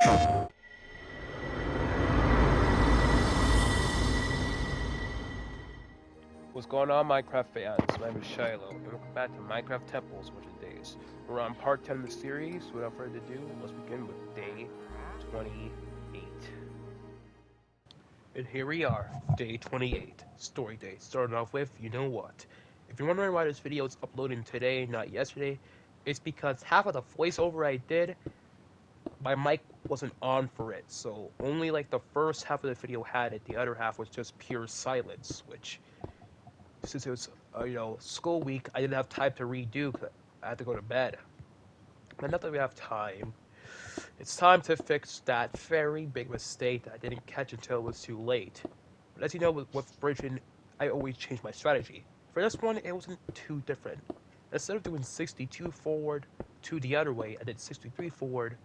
What's going on, Minecraft fans? My name is Shiloh, and welcome back to Minecraft Temples Winter Days. We're on part 10 of the series. Without further ado, let's begin with day 28. And here we are, day 28, story day. Starting off with, you know what? If you're wondering why this video is uploading today, not yesterday, it's because half of the voiceover I did, my mic wasn't on for it, so only like the first half of the video had it, the other half was just pure silence, which since it was school week, I didn't have time to redo because I had to go to bed. But now that we have time, it's time to fix that very big mistake that I didn't catch until it was too late. But as you know, with bridging, I always change my strategy. For this one, it wasn't too different. Instead of doing 62 forward, 2 the other way, I did 63 forward,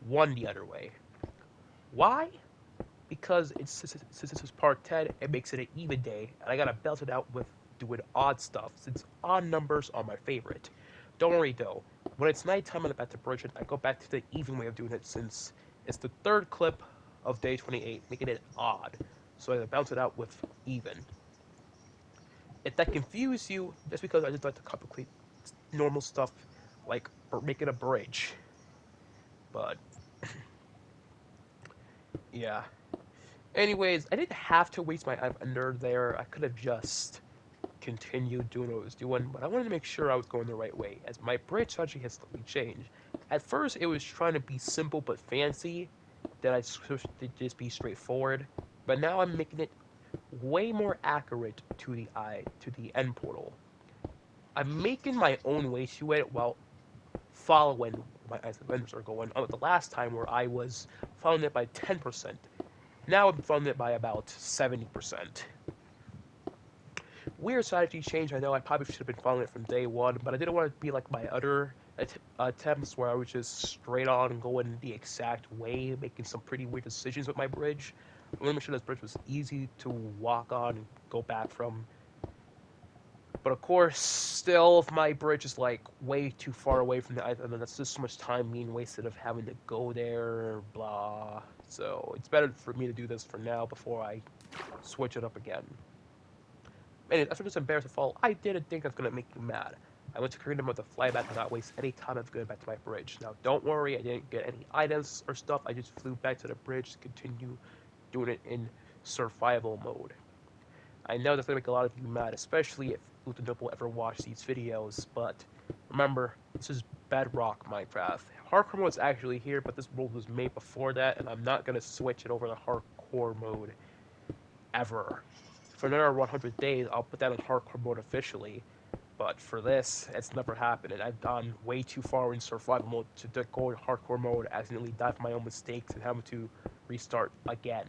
1 the other way. Why? Because since this is part 10, it makes it an even day, and I gotta belt it out with doing odd stuff, since odd numbers are my favorite. Don't worry though, when it's nighttime and I'm back to bridge it, I go back to the even way of doing it, since it's the third clip of day 28, making it odd, so I bounce it out with even. If that confuses you, that's because I just like to complicate normal stuff, like making a bridge. But, yeah. Anyways, I didn't have to waste my time under there. I could have just continued doing what I was doing, but I wanted to make sure I was going the right way, as my bridge strategy has slightly changed. At first, it was trying to be simple but fancy, then I switched to just be straightforward, but now I'm making it way more accurate to the end portal. I'm making my own way to it while following my as the vendors are going. The last time where I was following it by 10%. Now I'm following it by about 70%. Weird strategy change, I know I probably should have been following it from day one, but I didn't want to be like my other attempts where I was just straight on going the exact way, making some pretty weird decisions with my bridge. I want to make sure this bridge was easy to walk on and go back from. But of course, still, if my bridge is like way too far away from the island, then that's just so much time being wasted of having to go there, blah. So it's better for me to do this for now before I switch it up again. And after this embarrassing fall, I didn't think I was going to make you mad. I went to Kingdom of the Flyback and not waste any time of going back to my bridge. Now, don't worry, I didn't get any items or stuff. I just flew back to the bridge to continue doing it in survival mode. I know that's going to make a lot of you mad, especially if Luta Noble ever watched these videos, but remember, this is Bedrock Minecraft. Hardcore mode is actually here, but this world was made before that, and I'm not going to switch it over to hardcore mode ever. For another 100 days, I'll put that in hardcore mode officially, but for this, it's never happened, and I've gone way too far in survival mode to go in hardcore mode, accidentally die from my own mistakes, and having to restart again.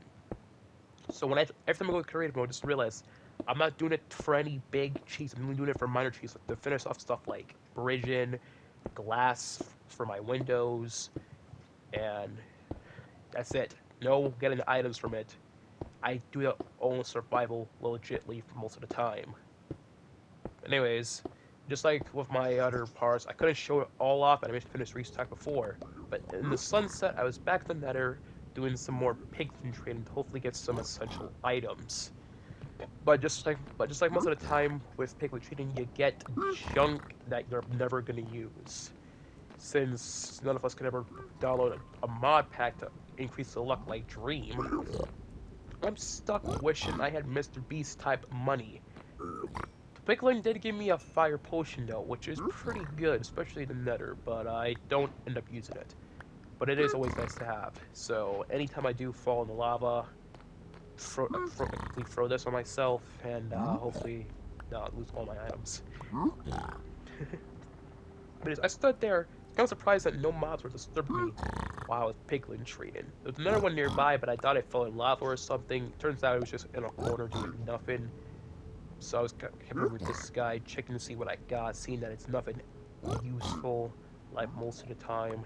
So every time I go to creative mode, just realize I'm not doing it for any big cheats. I'm only doing it for minor cheats, like to finish off stuff like bridging, glass for my windows, and that's it. No getting items from it. I do it all survival legitly for most of the time. Anyways, just like with my other parts, I couldn't show it all off, and I finished restart before. But in the sunset, I was back in the Nether doing some more pigment trading to hopefully get some essential items. But just like most of the time with pigment trading, you get junk that you're never gonna use. Since none of us could ever download a mod pack to increase the luck like Dream, I'm stuck wishing I had Mr. Beast type money. The Piglin did give me a fire potion though, which is pretty good, especially in the Nether, but I don't end up using it. But it is always nice to have. So anytime I do fall in the lava, throw this on myself, and hopefully not lose all my items. But I stood there, kind of surprised that no mobs were disturbing me while I was piglin trading. There was another one nearby, but I thought it fell in lava or something. Turns out it was just in a corner doing nothing. So I was coming with this guy, checking to see what I got, seeing that it's nothing useful, like most of the time.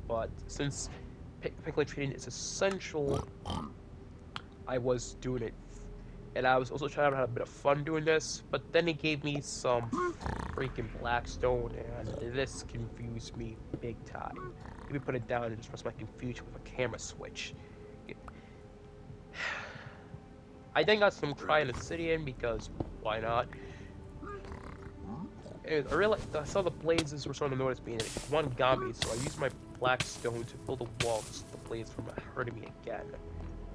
But since piglin trading is essential, I was doing it And I was also trying to have a bit of fun doing this, but then he gave me some freaking blackstone, and this confused me big time. Let me put it down and express my confusion with a camera switch. I then got some Cryonicidian because why not? And I saw the blazes were starting to notice me, and one got me, so I used my blackstone to build a wall to stop the blaze from hurting me again.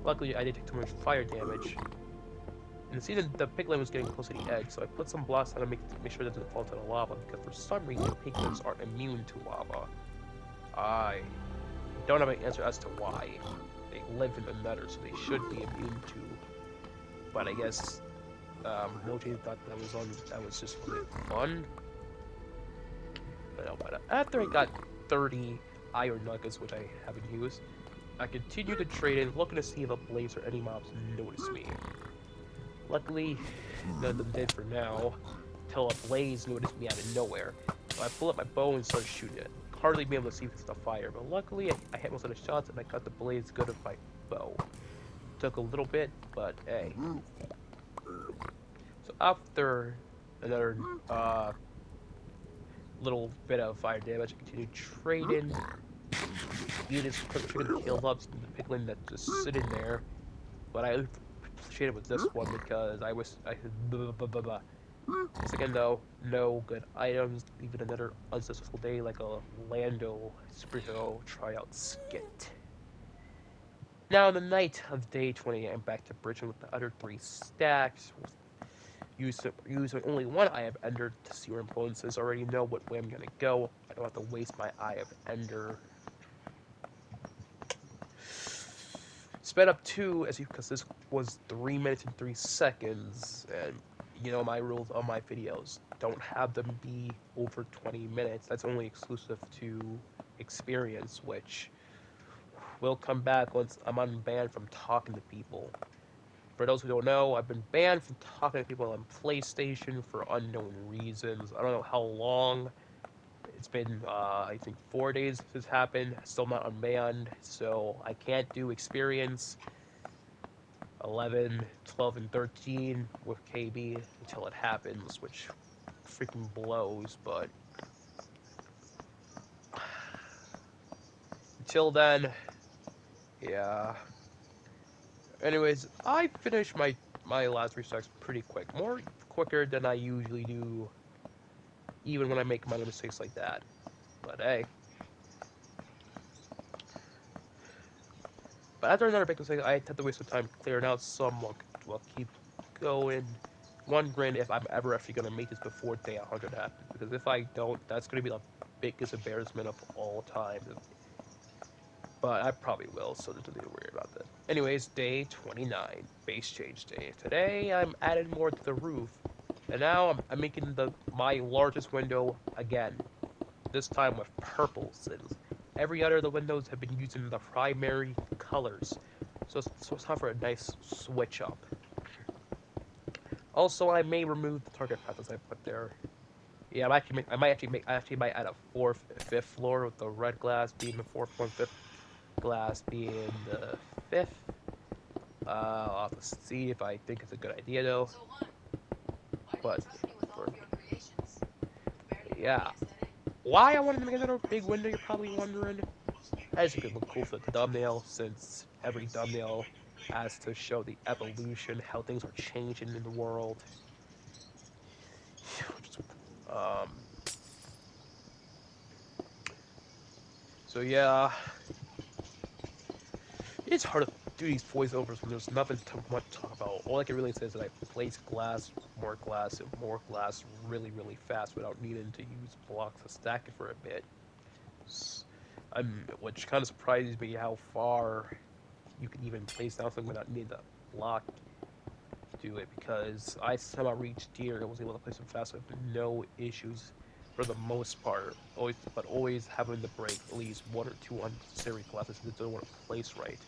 Luckily, I didn't take too much fire damage. And see the piglin was getting close to the edge, so I put some blocks down to make sure it doesn't fall to the lava, because for some reason piglins aren't immune to lava. I don't have an answer as to why. They live in the nether, so they should be immune to. But I guess Moji thought that was just for fun. But after I got 30 iron nuggets, which I haven't used, I continued to trade in, looking to see if a blaze or any mobs noticed me. Luckily, none of them did for now, till a blaze noticed me out of nowhere. So I pulled up my bow and started shooting it. Hardly being able to see if it's the fire, but luckily I hit most of the shots and I cut the blaze good with my bow. Took a little bit, but hey. So after another little bit of fire damage, I continued trading. You just quick healed up the piglin that's just sitting there, but I traded with this one because I once again though, no good items, even another unsuccessful day like a Lando superhero tryout skit. Now, on the night of day 20, I'm back to bridging with the other 3 stacks. Using only one Eye of Ender to see where influences. I already know what way I'm gonna go. I don't have to waste my Eye of Ender. Sped up 2, because this was 3 minutes and 3 seconds, and you know my rules on my videos. Don't have them be over 20 minutes. That's only exclusive to experience, which will come back once I'm unbanned from talking to people. For those who don't know, I've been banned from talking to people on PlayStation for unknown reasons. I don't know how long. It's been, I think, 4 days since this happened. Still not unbanned, so I can't do experience 11, 12, and 13 with KB until it happens, which freaking blows, but until then, yeah. Anyways, I finished my last 3 stacks pretty quick. More quicker than I usually do, even when I make minor mistakes like that. But hey. But after another big mistake, I had to waste some time clearing out some while keep going. Wondering if I'm ever actually going to make this before day 100 happens. Because if I don't, that's going to be the biggest embarrassment of all time. But I probably will, so there's nothing to worry about that. Anyways, day 29, base change day. Today, I'm adding more to the roof. And now I'm making my largest window again. This time with purple, since every other of the windows have been using the primary colors. So it's time for a nice switch up. Also, I may remove the target path as I put there. Yeah, I might add a 4th, 5th floor with the red glass being the 4th one, 5th glass being the 5th. I'll have to see if I think it's a good idea though. But yeah, why I wanted to make another big window, you're probably wondering. I just think it look cool for the thumbnail, since every thumbnail has to show the evolution, how things are changing in the world. So yeah, it's hard to do these voiceovers when there's nothing to much to talk about. All I can really say is that I place glass, and more glass really, really fast without needing to use blocks to stack it for a bit. Which kind of surprises me how far you can even place down something without needing to block to do it, because I somehow reached here and was able to place them fast with no issues for the most part. Always having to break at least 1 or 2 unnecessary glasses that don't want to place right.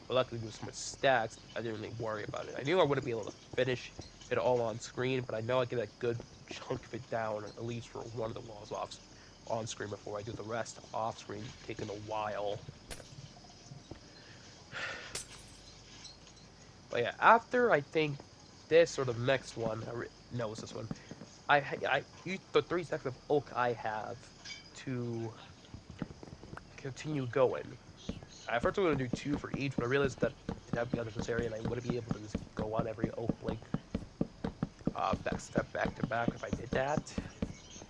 But luckily with so much stacks, I didn't really worry about it. I knew I wouldn't be able to finish it all on screen, but I know I get a good chunk of it down, at least for one of the walls on screen before I do the rest off screen, taking a while. But yeah, after I think this or the next one, no, it's this one. I used the 3 stacks of oak I have to continue going. I first was going to do 2 for each, but I realized that that'd be unnecessary, and I wouldn't be able to just go on every oak link back to back if I did that.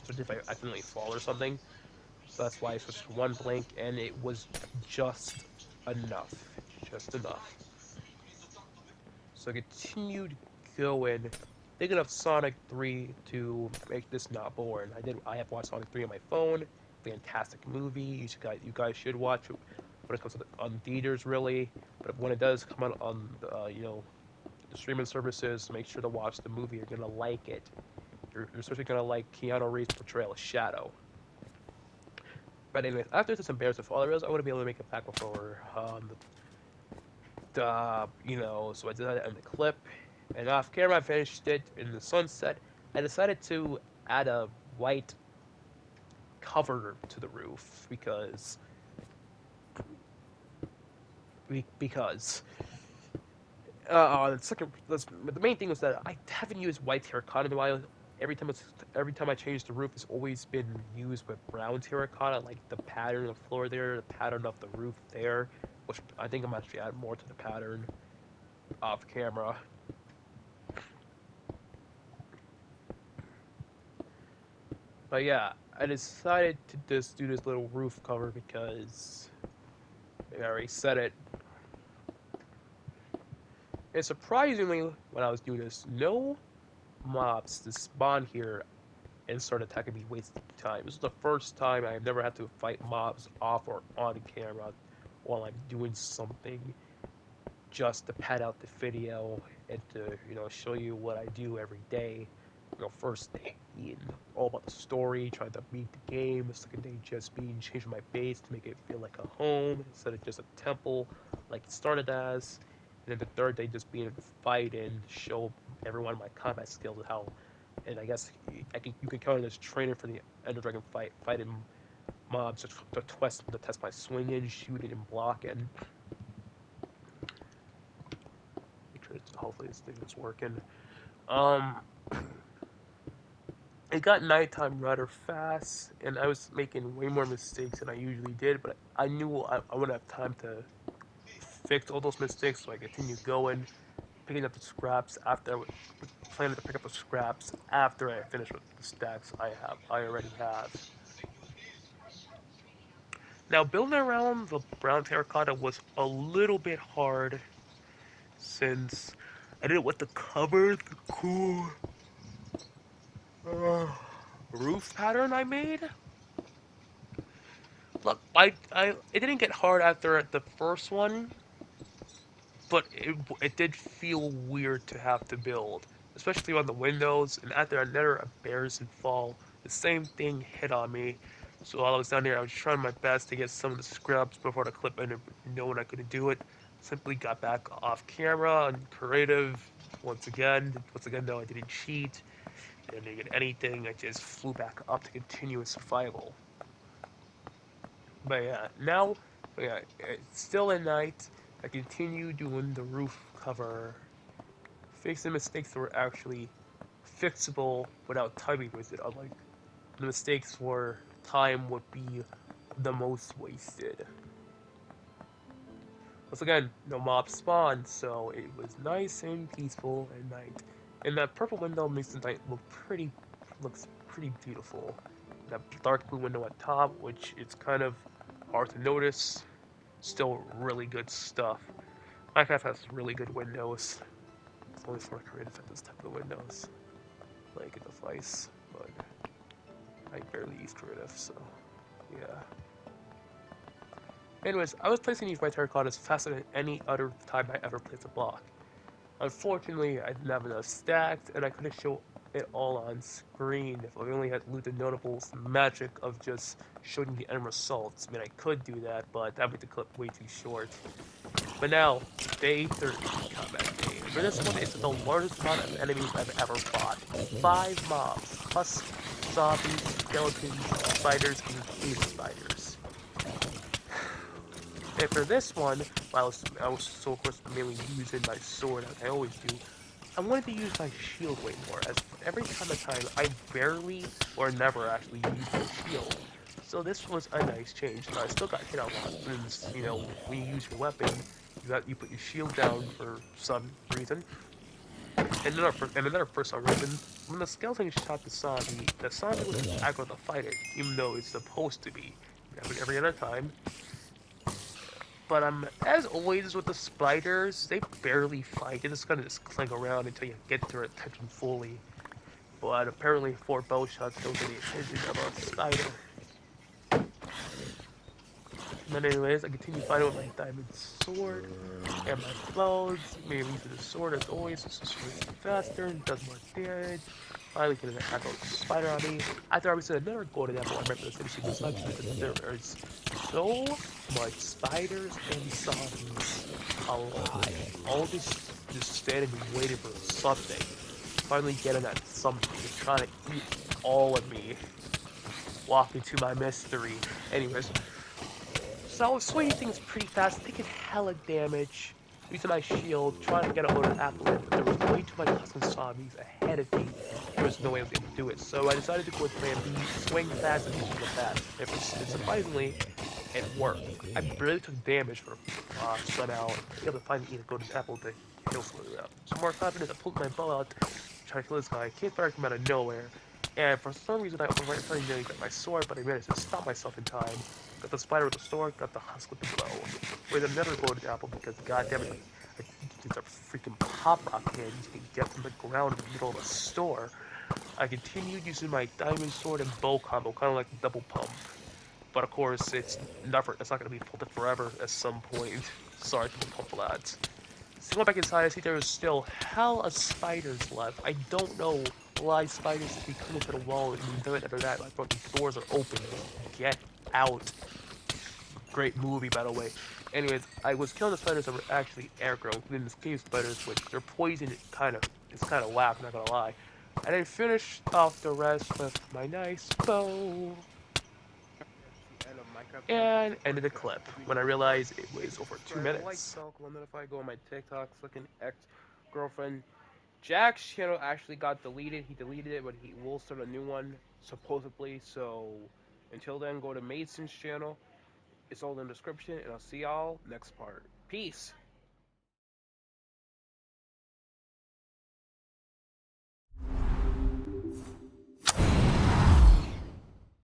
Especially if I accidentally fall or something. So that's why I switched to 1 blink, and it was just enough. Just enough. So I continued going, thinking of Sonic 3 to make this not boring. I have watched Sonic 3 on my phone. Fantastic movie. You guys should watch it when it comes to on theaters, really. But when it does come out on the streaming services, make sure to watch the movie. You're gonna like it. You're especially gonna like Keanu Reeves' portrayal of Shadow. But anyways, after this embarrassing fall, I realized I wouldn't be able to make it back before so I decided to end the clip. And off camera, I finished it in the sunset. I decided to add a white cover to the roof because the main thing was that I haven't used white terracotta in a while. Every time I change the roof, it's always been used with brown terracotta, like the pattern of the floor there, the pattern of the roof there, which I think I'm actually adding more to the pattern off camera. But yeah, I decided to just do this little roof cover because I already said it. And surprisingly, when I was doing this, no mobs to spawn here and start attacking me wasting time. This is the first time I've never had to fight mobs off or on camera while I'm doing something just to pad out the video and to, show you what I do every day. First day being all about the story, trying to beat the game. The second day just being changing my base to make it feel like a home instead of just a temple like it started as. And then the third day just being a fight and show everyone my combat skills and how, and I guess you can count it as training for the Ender Dragon fighting mobs to test my swinging, shooting, and blocking. Hopefully this thing is working. It got nighttime rather fast, and I was making way more mistakes than I usually did, but I knew I wouldn't have time to fix all those mistakes, so I continued going, picking up the scraps planning to pick up the scraps after I finish with the stacks I already have. Now, building around the brown terracotta was a little bit hard, since I did it with the cover, the cool roof pattern I made. Look, it didn't get hard after the first one, but it did feel weird to have to build, especially on the windows. And after another embarrassing fall, the same thing hit on me. So while I was down there, I was trying my best to get some of the scraps before the clip ended, knowing I couldn't do it. Simply got back off camera and creative once again. Though I didn't cheat, I didn't get anything. I just flew back up to continuous survival. But yeah, it's still at night. I continue doing the roof cover, fixing mistakes that were actually fixable without timing wasted. Unlike the mistakes where time would be the most wasted. Once again, no mob spawned, so it was nice and peaceful at night. And that purple window makes the night looks pretty beautiful. That dark blue window at top, which it's kind of hard to notice. Still really good stuff. Minecraft has really good windows. It's only for creative at this type of windows, like in the Vice, but I barely use creative, so yeah. Anyways, I was placing these white terracottas faster than any other time I ever placed a block. Unfortunately, I didn't have enough stacked, and I couldn't show it all on screen. If I only had looted notables, the magic of just showing the end results. I mean, I could do that, but that would make the clip way too short. But now, day 30 combat day. For this one, it's the largest amount of enemies I've ever fought. 5 mobs, plus zombies, skeletons, spiders, and cave spiders. And for this one, I was so of course mainly using my sword as I always do. I wanted to use my shield way more, as every time I barely or never actually use my shield. So this was a nice change. Now I still got hit a lot, since when you use your weapon, you put your shield down for some reason, and another for some reason. When the skeleton shot the zombie was aggro to fight it, even though it's supposed to be every other time. But as always with the spiders, they barely fight. They just kind of just cling around until you get their attention fully. But apparently, 4 bow shots don't get the attention of a spider. And then, anyways, I continue fighting with my diamond sword and my bows. Maybe using the sword as always. It's just faster and does more damage. Finally, getting an aggro spider on me. After I was in another golden apple, I remember this finishing this up because there is so much spiders and zombies. A lot. All just standing and waiting for something. Finally getting that something. Just trying to eat all of me. Walking to my mystery. Anyways, so I was swinging things pretty fast, taking hella damage, using my shield, trying to get a load of apple in, but there was way too many custom zombies ahead of me. There was no way I was able to do it. So I decided to go with plan B, swing fast and use the fast. And surprisingly, it worked. I barely took damage for somehow able to finally eat a golden apple to heal some of it up. Some more confidence, I pulled my bow out, trying to kill this guy. Can't fire him out of nowhere. And for some reason, I was right nearly got my sword, but I managed to stop myself in time. Got the spider with the sword, got the husk with the bow. With another golden apple because, goddammit, it's a freaking pop rock candy you can get from the ground in the middle of a store. I continued using my diamond sword and bow combo, kind of like double pump. But of course, it's not going to be pulled forever at some point. Sorry to the pump lads. So going back inside, I see there's still hell of spiders left. I don't know why spiders keep coming to the wall and then after that, like, bro, the doors are open. Get out. Great movie, by the way. Anyways, I was killing the spiders that were actually aggro, including the cave spiders, which their poison is kind of whack, not gonna lie. And then finished off the rest with my nice bow The end of Minecraft time. and ended the Okay, clip hope you when I enjoyed. realized it Please was over two subscribe, like, minutes. bell, notify, go on my TikTok, fucking ex girlfriend. Jack's channel actually got deleted. He deleted it, but he will start a new one supposedly. So until then, go to Mason's channel. It's all in the description, and I'll see y'all next part. Peace.